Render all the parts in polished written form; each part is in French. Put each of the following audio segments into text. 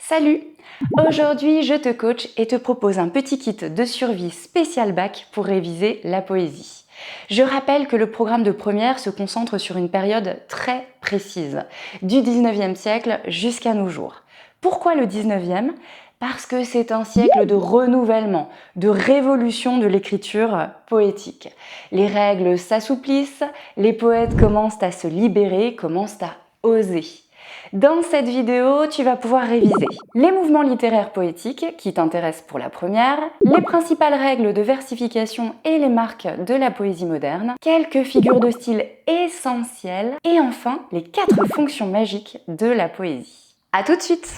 Salut! Aujourd'hui, je te coach et te propose un petit kit de survie spécial bac pour réviser la poésie. Je rappelle que le programme de première se concentre sur une période très précise, du 19e siècle jusqu'à nos jours. Pourquoi le 19e ? Parce que c'est un siècle de renouvellement, de révolution de l'écriture poétique. Les règles s'assouplissent, les poètes commencent à se libérer, commencent à oser. Dans cette vidéo, tu vas pouvoir réviser les mouvements littéraires poétiques qui t'intéressent pour la première, les principales règles de versification et les marques de la poésie moderne, quelques figures de style essentielles et enfin les 4 fonctions magiques de la poésie. À tout de suite!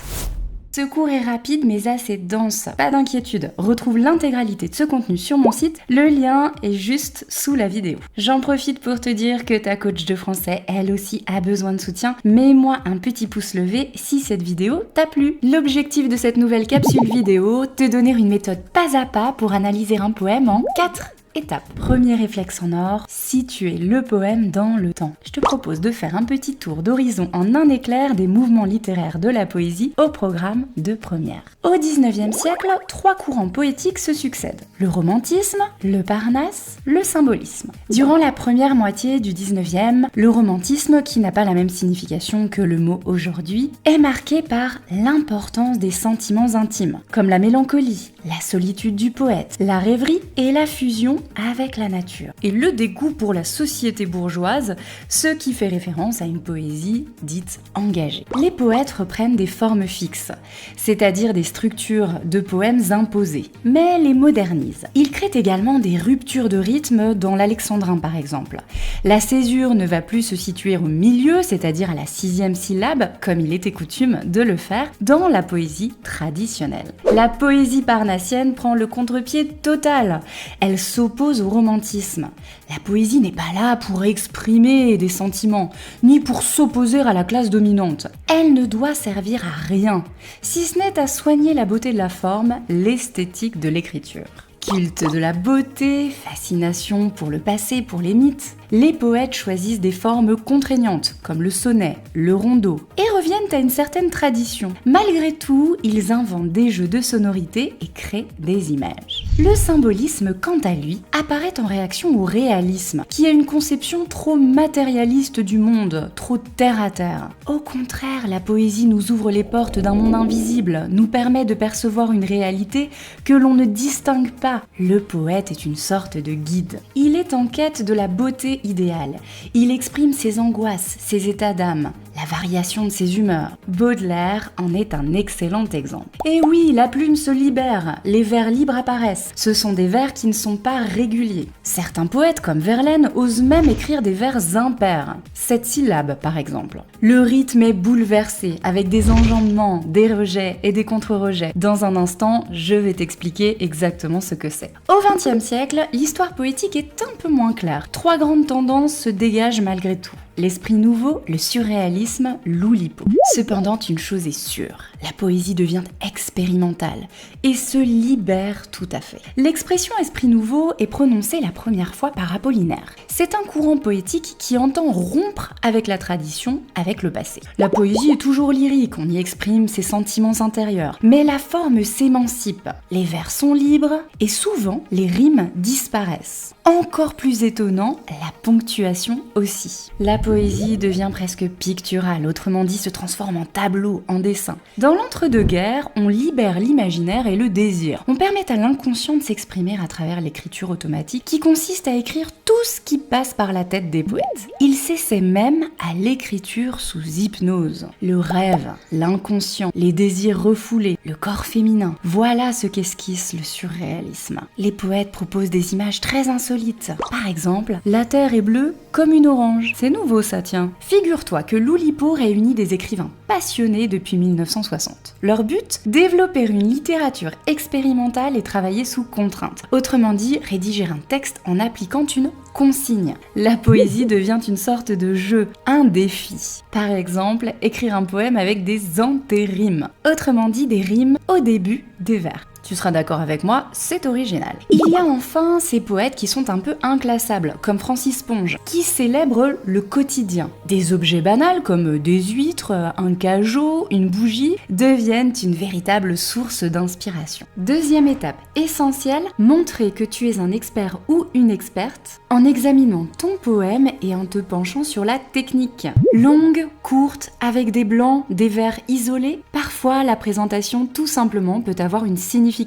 Ce cours est rapide mais assez dense. Pas d'inquiétude, retrouve l'intégralité de ce contenu sur mon site, le lien est juste sous la vidéo. J'en profite pour te dire que ta coach de français, elle aussi, a besoin de soutien. Mets-moi un petit pouce levé si cette vidéo t'a plu. L'objectif de cette nouvelle capsule vidéo, te donner une méthode pas à pas pour analyser un poème en 4 étapes. Premier réflexe en or, situer le poème dans le temps. Je te propose de faire un petit tour d'horizon en un éclair des mouvements littéraires de la poésie au programme de première. Au 19e siècle, 3 courants poétiques se succèdent. Le romantisme, le parnasse, le symbolisme. Durant la première moitié du 19e, le romantisme, qui n'a pas la même signification que le mot aujourd'hui, est marqué par l'importance des sentiments intimes, comme la mélancolie, la solitude du poète, la rêverie et la fusion avec la nature. Et le dégoût pour la société bourgeoise, ce qui fait référence à une poésie dite engagée. Les poètes reprennent des formes fixes, c'est-à-dire des structures de poèmes imposées, mais les modernisent. Ils créent également des ruptures de rythme dans l'alexandrin par exemple. La césure ne va plus se situer au milieu, c'est-à-dire à la 6e syllabe, comme il était coutume de le faire dans la poésie traditionnelle. La poésie parnassienne prend le contre-pied total. Elle s'oppose au romantisme. La poésie n'est pas là pour exprimer des sentiments, ni pour s'opposer à la classe dominante. Elle ne doit servir à rien, si ce n'est à soigner la beauté de la forme, l'esthétique de l'écriture. Culte de la beauté, fascination pour le passé, pour les mythes, les poètes choisissent des formes contraignantes, comme le sonnet, le rondeau, et reviennent à une certaine tradition. Malgré tout, ils inventent des jeux de sonorités et créent des images. Le symbolisme, quant à lui, apparaît en réaction au réalisme, qui est une conception trop matérialiste du monde, trop terre à terre. Au contraire, la poésie nous ouvre les portes d'un monde invisible, nous permet de percevoir une réalité que l'on ne distingue pas. Le poète est une sorte de guide. Il est en quête de la beauté idéal. Il exprime ses angoisses, ses états d'âme, la variation de ses humeurs. Baudelaire en est un excellent exemple. Et oui, la plume se libère, les vers libres apparaissent. Ce sont des vers qui ne sont pas réguliers. Certains poètes, comme Verlaine, osent même écrire des vers impairs. 7 syllabes, par exemple. Le rythme est bouleversé, avec des enjambements, des rejets et des contre-rejets. Dans un instant, je vais t'expliquer exactement ce que c'est. Au XXe siècle, l'histoire poétique est un peu moins claire. 3 grandes tendances se dégagent malgré tout. L'esprit nouveau, le surréalisme, l'oulipo. Cependant, une chose est sûre, la poésie devient expérimentale et se libère tout à fait. L'expression esprit nouveau est prononcée la première fois par Apollinaire. C'est un courant poétique qui entend rompre avec la tradition, avec le passé. La poésie est toujours lyrique, on y exprime ses sentiments intérieurs, mais la forme s'émancipe. Les vers sont libres et souvent les rimes disparaissent. Encore plus étonnant, la ponctuation aussi. La poésie devient presque picturale, autrement dit se transforme en tableau, en dessin. Dans l'entre-deux-guerres, on libère l'imaginaire et le désir. On permet à l'inconscient de s'exprimer à travers l'écriture automatique qui consiste à écrire tout ce qui passe par la tête des poètes. Il s'essaie même à l'écriture sous hypnose. Le rêve, l'inconscient, les désirs refoulés, le corps féminin. Voilà ce qu'esquisse le surréalisme. Les poètes proposent des images très insolites. Par exemple, la terre est bleue comme une orange. C'est nouveau ça, tiens. Figure-toi que l'oulipo réunit des écrivains passionnés depuis 1960. Leur but ? Développer une littérature expérimentale et travailler sous contrainte. Autrement dit, rédiger un texte en appliquant une consigne. La poésie devient une sorte de jeu, un défi. Par exemple, écrire un poème avec des antérimes. Autrement dit, des rimes au début des vers. Tu seras d'accord avec moi, c'est original. Il y a enfin ces poètes qui sont un peu inclassables, comme Francis Ponge, qui célèbrent le quotidien. Des objets banals comme des huîtres, un cajot, une bougie, deviennent une véritable source d'inspiration. Deuxième étape essentielle, montrer que tu es un expert ou une experte en examinant ton poème et en te penchant sur la technique. Longue, courte, avec des blancs, des vers isolés, parfois la présentation tout simplement peut avoir une signification.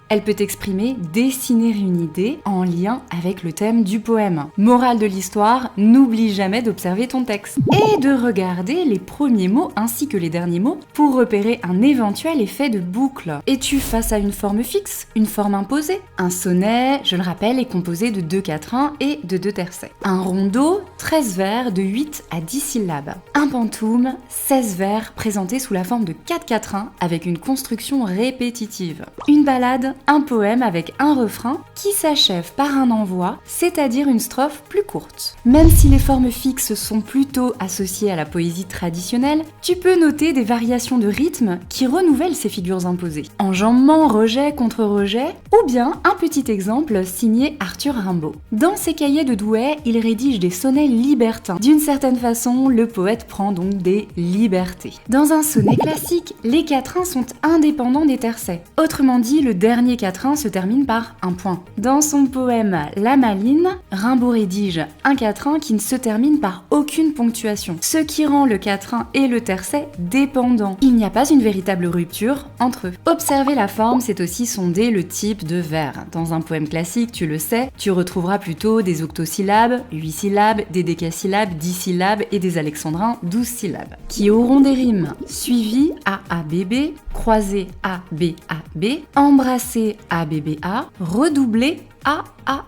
Elle peut exprimer, dessiner une idée en lien avec le thème du poème. Morale de l'histoire, n'oublie jamais d'observer ton texte et de regarder les premiers mots ainsi que les derniers mots pour repérer un éventuel effet de boucle. Es-tu face à une forme fixe, une forme imposée? Un sonnet, je le rappelle, est composé de 2 quatrains et de 2 tercets. Un rondeau, 13 vers de 8 à 10 syllabes. Un pantoum, 16 vers présentés sous la forme de 4 quatrains avec une construction répétitive. Une ballade, un poème avec un refrain qui s'achève par un envoi, c'est-à-dire une strophe plus courte. Même si les formes fixes sont plutôt associées à la poésie traditionnelle, tu peux noter des variations de rythme qui renouvellent ces figures imposées. Enjambement, rejet contre rejet, ou bien un petit exemple signé Arthur Rimbaud. Dans ses cahiers de Douai, il rédige des sonnets libertins. D'une certaine façon, le poète prend donc des libertés. Dans un sonnet classique, les quatrains sont indépendants des tercets. Autrement dit, le dernier quatrain se termine par un point. Dans son poème La Maline, Rimbaud rédige un quatrain qui ne se termine par aucune ponctuation, ce qui rend le quatrain et le tercet dépendants. Il n'y a pas une véritable rupture entre eux. Observer la forme, c'est aussi sonder le type de vers. Dans un poème classique, tu le sais, tu retrouveras plutôt des octosyllabes, 8 syllabes, des décasyllabes, 10 syllabes et des alexandrins, 12 syllabes, qui auront des rimes suivies A-A-B-B, croisées A-B-A-B, embrassées A-B-B-A, redoublées A-A-A.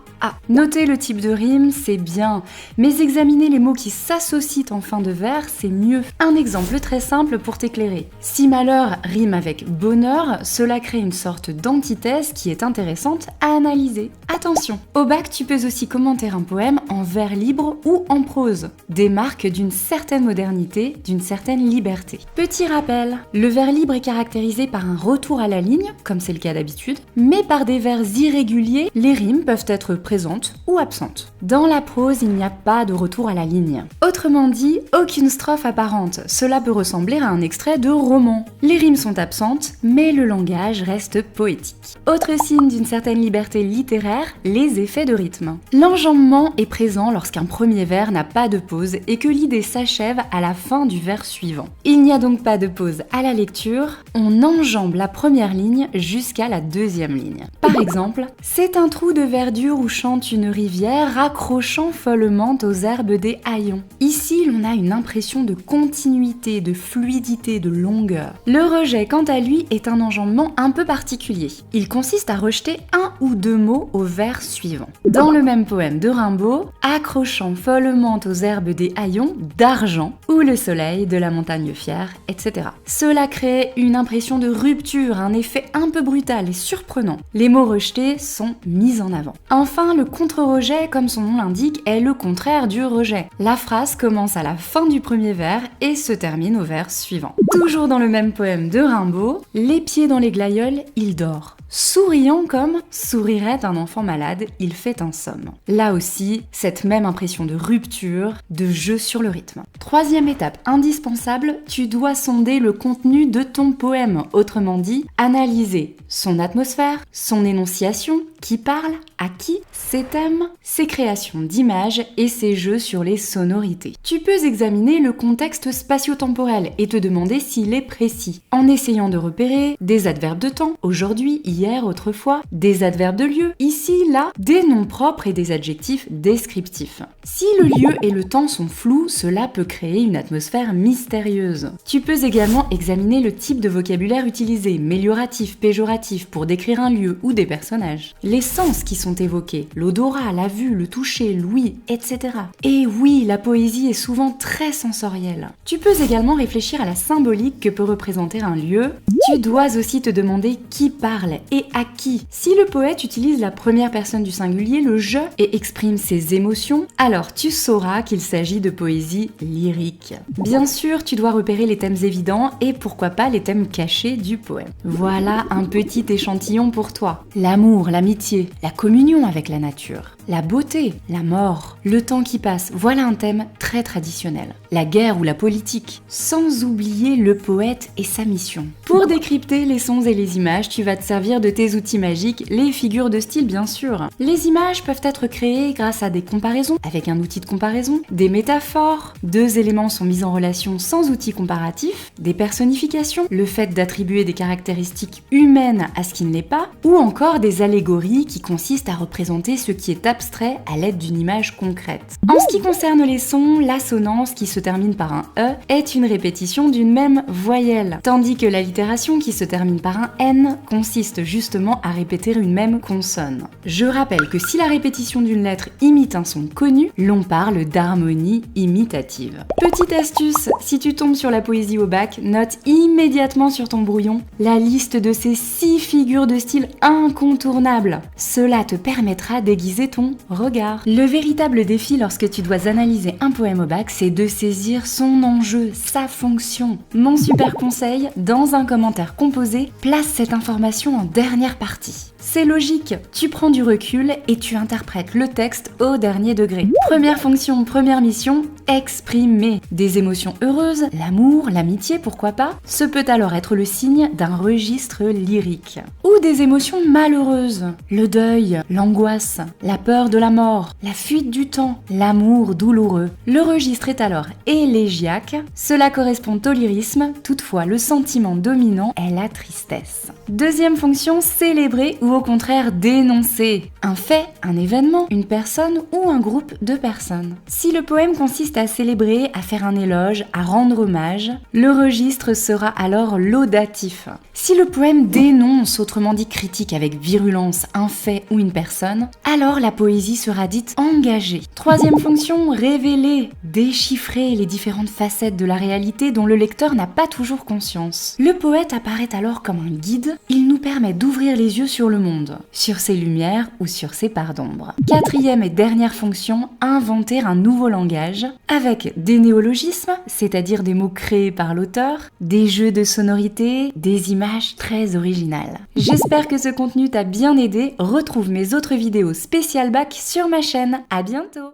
Noter le type de rime, c'est bien, mais examiner les mots qui s'associent en fin de vers, c'est mieux. Un exemple très simple pour t'éclairer. Si malheur rime avec bonheur, cela crée une sorte d'antithèse qui est intéressante à analyser. Attention, au bac, tu peux aussi commenter un poème en vers libre ou en prose. Des marques d'une certaine modernité, d'une certaine liberté. Petit rappel, le vers libre est caractérisé par un retour à la ligne, comme c'est le cas d'habitude, mais par des vers irréguliers, les rimes peuvent être présentes ou absentes. Dans la prose, il n'y a pas de retour à la ligne. Autrement dit, aucune strophe apparente. Cela peut ressembler à un extrait de roman. Les rimes sont absentes, mais le langage reste poétique. Autre signe d'une certaine liberté littéraire, les effets de rythme. L'enjambement est présent lorsqu'un premier vers n'a pas de pause et que l'idée s'achève à la fin du vers suivant. Il n'y a donc pas de pause à la lecture, on enjambe la première ligne jusqu'à la deuxième ligne. Par exemple, c'est un trou de verdure où chante une rivière, raccrochant follement aux herbes des haillons. Ici, l'on a une impression de continuité, de fluidité, de longueur. Le rejet, quant à lui, est un enjambement un peu particulier. Il consiste à rejeter un ou deux mots au vers suivant. Dans le même poème de Rimbaud, accrochant follement aux herbes des haillons d'argent, ou le soleil de la montagne fière, etc. Cela crée une impression de rupture, un effet un peu brutal et surprenant. Les mots rejetés sont mis en avant. Enfin, le contre-rejet, comme son nom l'indique, est le contraire du rejet. La phrase commence à la fin du premier vers et se termine au vers suivant. Toujours dans le même poème de Rimbaud, les pieds dans les glaïeuls, il dort. Souriant comme sourirait un enfant malade, il fait un somme. Là aussi, cette même impression de rupture, de jeu sur le rythme. Troisième étape indispensable, tu dois sonder le contenu de ton poème, autrement dit, analyser son atmosphère, son énonciation, qui parle, à qui, ses thèmes, ses créations d'images et ses jeux sur les sonorités. Tu peux examiner le contexte spatio-temporel et te demander s'il est précis, en essayant de repérer des adverbes de temps, aujourd'hui, hier, autrefois, des adverbes de lieu, ici, là, des noms propres et des adjectifs descriptifs. Si le lieu et le temps sont flous, cela peut créer une atmosphère mystérieuse. Tu peux également examiner le type de vocabulaire utilisé, mélioratif, péjoratif, pour décrire un lieu ou des personnages. Les sens qui sont évoqués, l'odorat, la vue, le toucher, l'ouïe, etc. Et oui, la poésie est souvent très sensorielle. Tu peux également réfléchir à la symbolique que peut représenter un lieu. Tu dois aussi te demander qui parle et à qui. Si le poète utilise la première personne du singulier, le je, et exprime ses émotions, alors tu sauras qu'il s'agit de poésie lyrique. Bien sûr, tu dois repérer les thèmes évidents et pourquoi pas les thèmes cachés du poème. Voilà un petit échantillon pour toi. L'amour, l'amitié, la communion avec la nature, la beauté, la mort, le temps qui passe, voilà un thème très traditionnel. La guerre ou la politique, sans oublier le poète et sa mission. Pour décrypter les sons et les images, tu vas te servir de tes outils magiques, les figures de style bien sûr. Les images peuvent être créées grâce à des comparaisons, avec un outil de comparaison, des métaphores, deux éléments sont mis en relation sans outil comparatif, des personnifications, le fait d'attribuer des caractéristiques humaines à ce qui ne l'est pas, ou encore des allégories qui consistent à représenter ce qui est abstrait à l'aide d'une image concrète. En ce qui concerne les sons, l'assonance qui se termine par un E est une répétition d'une même voyelle, tandis que l'allitération qui se termine par un N consiste justement à répéter une même consonne. Je rappelle que si la répétition d'une lettre imite un son connu, l'on parle d'harmonie imitative. Petite astuce, si tu tombes sur la poésie au bac, note immédiatement sur ton brouillon la liste de ces 6 figures de style incontournables. Cela te permettra d'aiguiser ton regard. Le véritable défi lorsque tu dois analyser un poème au bac, c'est de saisir son enjeu, sa fonction. Mon super conseil, dans un commentaire composé, place cette information en dernière partie. C'est logique, tu prends du recul et tu interprètes le texte au dernier degré. Première fonction, première mission, exprimer. Des émotions heureuses, l'amour, l'amitié, pourquoi pas, ce peut alors être le signe d'un registre lyrique. Ou des émotions malheureuses, le deuil, l'angoisse, la peur de la mort, la fuite du temps, l'amour douloureux. Le registre est alors élégiaque, cela correspond au lyrisme, toutefois le sentiment dominant est la tristesse. Deuxième fonction, célébrer ou au contraire dénoncer. Un fait, un événement, une personne ou un groupe de personnes. Si le poème consiste à célébrer, à faire un éloge, à rendre hommage, le registre sera alors laudatif. Si le poème dénonce, autrement dit critique avec virulence, un fait ou une personne, alors la poésie sera dite engagée. Troisième fonction, révéler, déchiffrer les différentes facettes de la réalité dont le lecteur n'a pas toujours conscience. Le poète apparaît alors comme un guide, il nous permet d'ouvrir les yeux sur le monde, sur ses lumières ou sur ses parts d'ombre. Quatrième et dernière fonction, inventer un nouveau langage, avec des néologismes, c'est-à-dire des mots créés par l'auteur, des jeux de sonorités, des images très originales. J'espère que ce contenu t'a bien aidé, retrouve mes autres vidéos spéciales bac sur ma chaîne, à bientôt!